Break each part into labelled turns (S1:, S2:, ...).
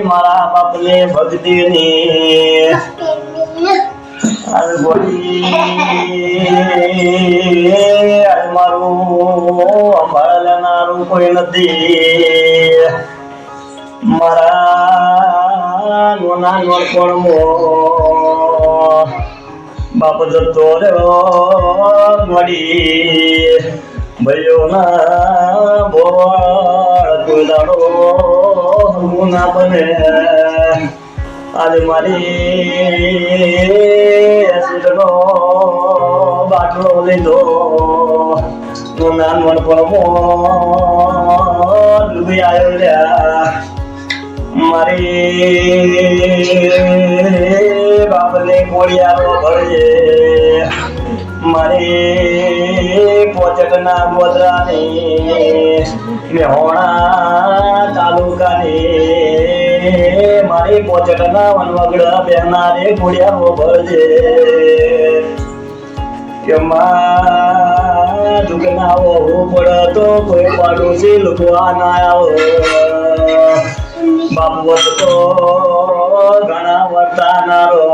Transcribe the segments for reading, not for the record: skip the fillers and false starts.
S1: મારા બાપને ભક્તિની મારું અંભાળનારું કોઈ નથી. મારા નોના નોનપણમાં બાપ જતો રહ્યો મળી ભાઈઓ ના બોળ કોઈ દાડો હું ના બને. આજે મારી એસિડનો બાટલો લીધો નાનપણમાં ડૂબી આવ્યો લ્યા. મારી બાપને કોળિયારો ભરજે મારી પોચટના ગોધરાની મેહોણા તાલુકાની મારી પોચટના વનવગડા બેહનારે કોળિયારો ભરજે. કે માં દુઃખના હોવું પડે તો કોઈ પાડોશી લૂંટવા ના આવો. બાપુ તો ઘણા વર્તાનારો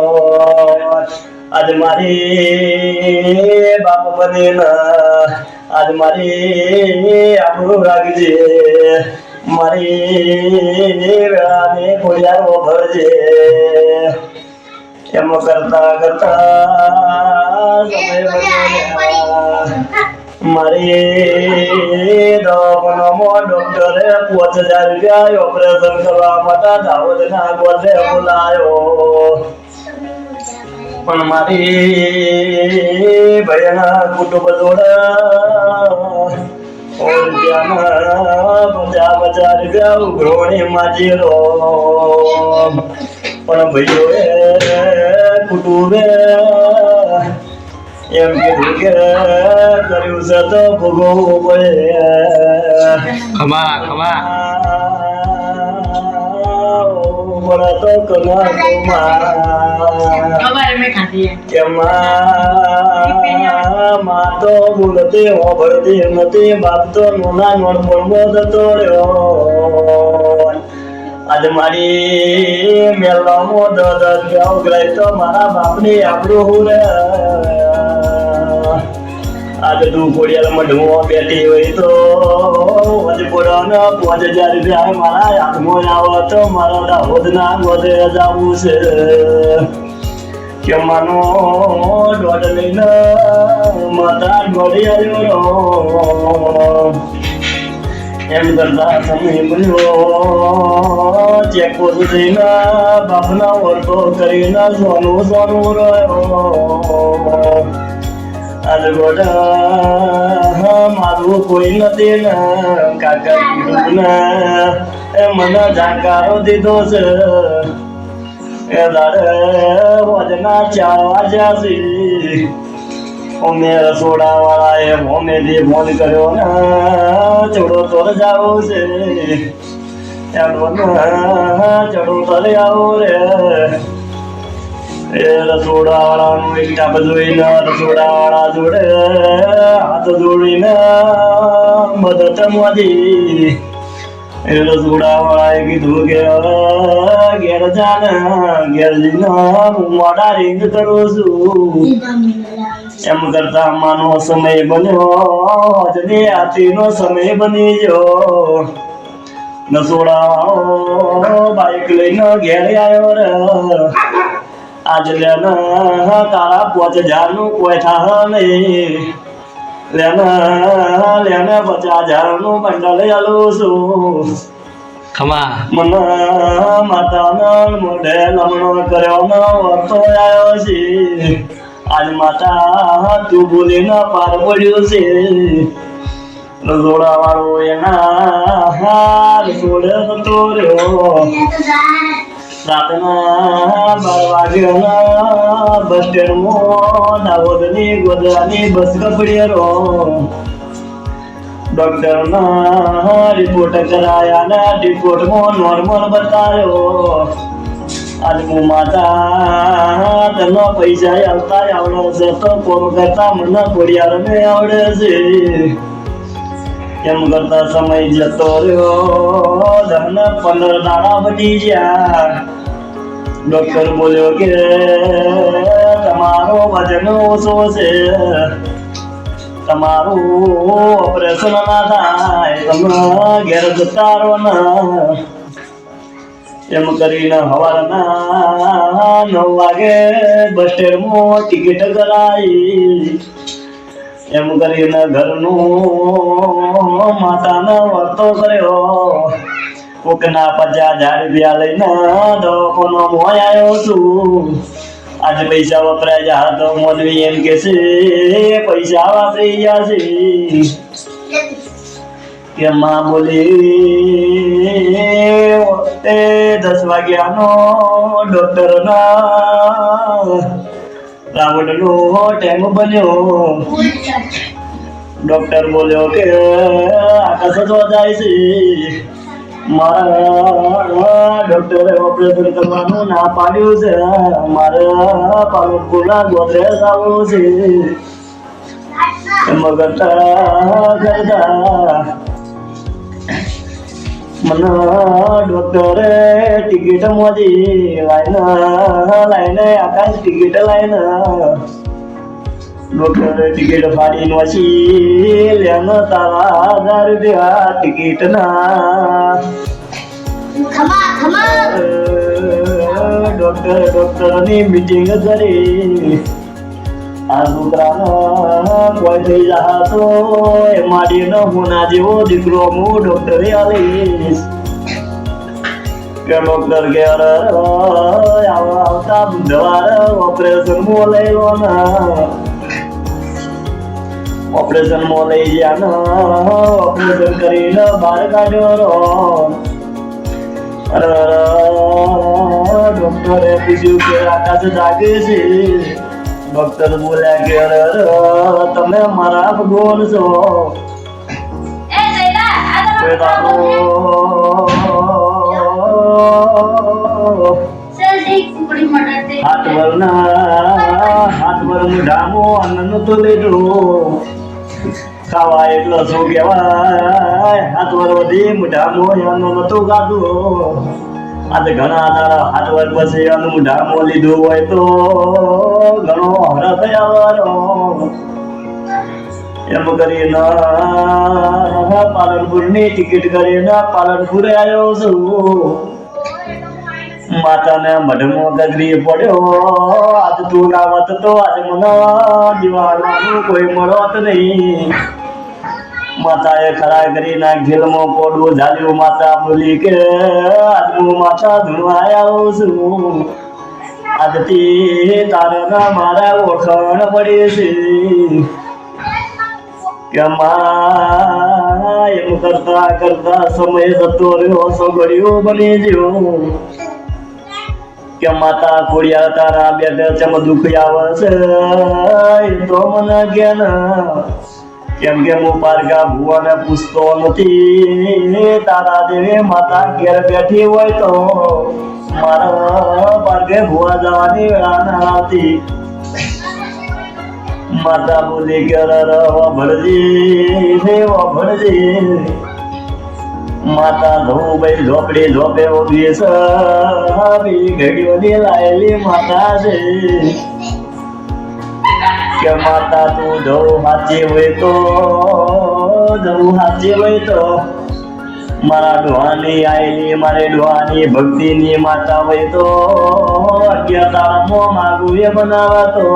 S1: આજ મારી બાપ બની આજ મારી આપણું રાખજે. મારી વેળાને ખોડિયારો ભરજે. એમ કરતા કરતા મારી દવાખાનામાં ડોક્ટરે 5000 રૂપિયા ઓપરેશન કરવા માટે દાહોદના ગોધરે બોલાયો. પણ મારી ભયના કુટુંબ જોડે 50,000 રૂપિયા ઉઘરોણી માજીરો. પણ ભાઈઓએ કુટુંબે એમ કીધું કે કર્યું છે તો ભોગવવું પડે.
S2: ખમા ખમા
S1: તો કના માં તો બોલતી હોભળતી નથી. બાપ તો નોના નોનપણમાં જતો રહ્યો. આજે મારી મેળવામાં 10,000 રૂપિયા ઉઘરાય તો મારા બાપની આપણું હું રે. આજે તું કોડિયાલ મઢમાં બેઠી હોય તો હજી પોડાના 5,000 રૂપિયા મારા હાથમાં આવે તો મારા દાહોદના ગોધરે જવું છે. કે માનો દોઢ લઈને માતા ગોળી આવ્યો. એમ કરતા સમય બન્યો ચેકો થઈને બાપના વર્તો કરીને સોનું સોનું રહ્યો. આજે ગોડા મારું કોઈ નથી ને કાકા કીધું ને એ મને જાકારો દીધો છે. એ દાડે વજના 4 વાગ્યા છે. અમે રસોડા વાળા એ મોમેથી ફોન કર્યો ને ચોડો તોર જાવ છે. ચડો તરે આવો રે. એ રસોડા વાળાનું એક ટાપ જોઈને રસોડા વાળા જોડે હાથ જોડીને મદદ માંથી એ રસોડા વાળાએ કીધું કે ઘેર જાને ઘેર જઈને હું મોડા રીંગ કરું છું. એમ કરતા માનો સમય બન્યો આજની આરતીનો સમય બની ગયો. રસોડા બાઈક લઈને ઘેર આવ્યો રે. આજે લેને તારા 5,000 નું કોઈ થા નહીં. લેને 50,000 નું બંડલ આલું છું.
S2: ખમા
S1: મને માતાના મોઢે લમણો કર્યો ને વર્તો આવ્યો છે. આજ માતા તું બોલીને પાર પડ્યું છે. રસોડા વાળો એના હાર છોડે જતો રહ્યો. રાતના 12 વાગ્યાના બસ સ્ટેન્ડમાં દાહોદની ગોધરાની બસ કપડીરો. ડોક્ટરના રિપોર્ટ કરાયા ને રિપોર્ટમાં નોર્મલ બતાવ્યો. આજ હું માતા તને પૈસા આવતા આવડે છે તો કોમ કરતા મને કોડિયારને આવડે છે. એમ કરતા સમય જતો રહ્યો અને 15 દાડા બની ગયા. ડોક્ટર બોલ્યો કે તમારો વજન ઓછો છે, તમારું ઓપરેશન ના થાય, તમે ઘેર જતા રહો ને. એમ કરીને સવારના 9 વાગે બસ સ્ટેન્ડમાં ટિકિટ કરાવી. એમ કરીને ઘરનું માતાને વર્તો કર્યો. કોકના 50,000 રૂપિયા લઈને દવાખાનો મોય આવ્યો છું. આજે પૈસા વપરાય જા તો મોદવી એમ કે છે પૈસા વાપરી ગયા છે. કે માં બોલી 10 વાગ્યાનો ડોક્ટર ના રાવણનો ટાઈમ બન્યો. ડોક્ટર બોલ્યો કે આકાશ જ જાય છે. મારા ડોક્ટરે ઓપરેશન કરવાનું ના પાડ્યું છે. મારે પાલનપુરના ગોદરેજ આવવું છે. એમાં કરતા મને ડોક્ટરે ટિકિટ મોદી લાઈને આકાશ ટિકિટ લાઈને ડોક્ટરે ટિકિટ ફાડીને પછી લેને તારા 1000 રૂપિયા ટિકિટ ના. ડોક્ટરની મીટિંગ કરી. આ છોકરાનો કોઈ થઈ જા તો એ માડીનો હોના જેવો દીકરો હું ડોક્ટરે આલીશ. કે ડોક્ટર કે આવતા બુધવારે ઓપરેશન માં લઈ લો ને. ઓપરેશન માં લઈ ગયા ને ઓપરેશન કરીને બહાર કાઢ્યો. ડોક્ટરે પૂછ્યું કે આકાશ જાગે છે. ડોક્ટર બોલ્યા કે તમે મારા ભગવાન છો. હાથ વરનું ડામો અન્ન તો લીધો. ખાવા એટલો શું કહેવાય, હાથ વર વધી ડામો અન્ન નતું ખાધું. આજે ઘણા તારા હાથ વર પછી અન્ન ડામો લીધું હોય તો ઘણો હરા થયા વારો. એમ કરીને પાલનપુરની ટિકિટ કરીને પાલનપુર આવ્યો છું. માતાને મઢમાં ગગરી પડ્યો. આજ તું ના હોત તો આજે મને દિવાળવાનું કોઈ મળત નહીં. માતાએ ખરા કરી ના ઘેલમાં પોડવું ઝાલ્યું. માતા બોલી કે આજ હું માતા ધૂણવા આવ્યો છું. આજથી તારા મારા ઓળખાણ પડે છે. કે માં એમ કરતા કરતા સમય જતો રહ્યો, સગડ્યો બની ગયો. કે માતા ખોડિયા તારા બેટે ચમ દુઃખ આવે છે તો મને કે કેમ કે હું પારકા ભુવાને પૂછતો નથી. તારા દેવી માતા ઘેર બેઠી હોય તો મારા પારકે ભુવા જવાની વેળા ના હતી. માતા બોલી કે ભણજી માતા ધોભાઈ ઝોપડી ઝોપે ઉભી ઘડીઓની લાયેલી માતા છે. કે માતા તું જવું સાચી હોય તો મારા ડોહાની આયેલી મારે ડોહાની ભક્તિની માતા હોય તો 11 તાળામાં માગું એ બનાવા તો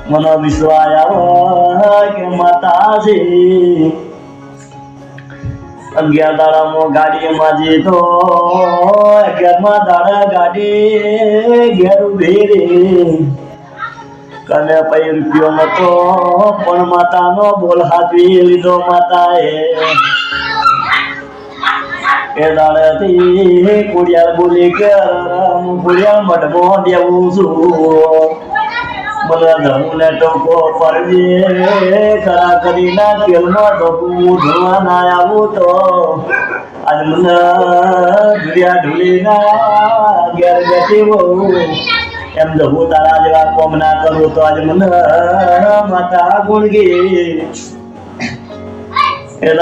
S1: મને વિશ્વાસ આવે કે માતા છે. 11 દાડામાં ગાડીમાં જીતો 11મા દાડા ગાડી ઘેર ઉભી રે. કને પૈ રૂપિયો નતો પણ માતાનો બોલ હાથવી લીધો માતાએ. એ દાડેથી કુડિયાર બોલી કે હું કુડિયાર મઢમાં દેવું છું. મને ધમુને ટોકો પડજે ખરા કરી ના કેલમાં ટોકું ધોવા ના આવું તો આજ મને ધુરિયા ઢુલી ના ઘેર બેઠી બહુ. એમ જવું તારા જેવા કોમ ના કરું તો આજ મને માતા ગુણગી. એ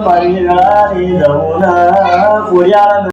S1: મારી ગાડી જવું ના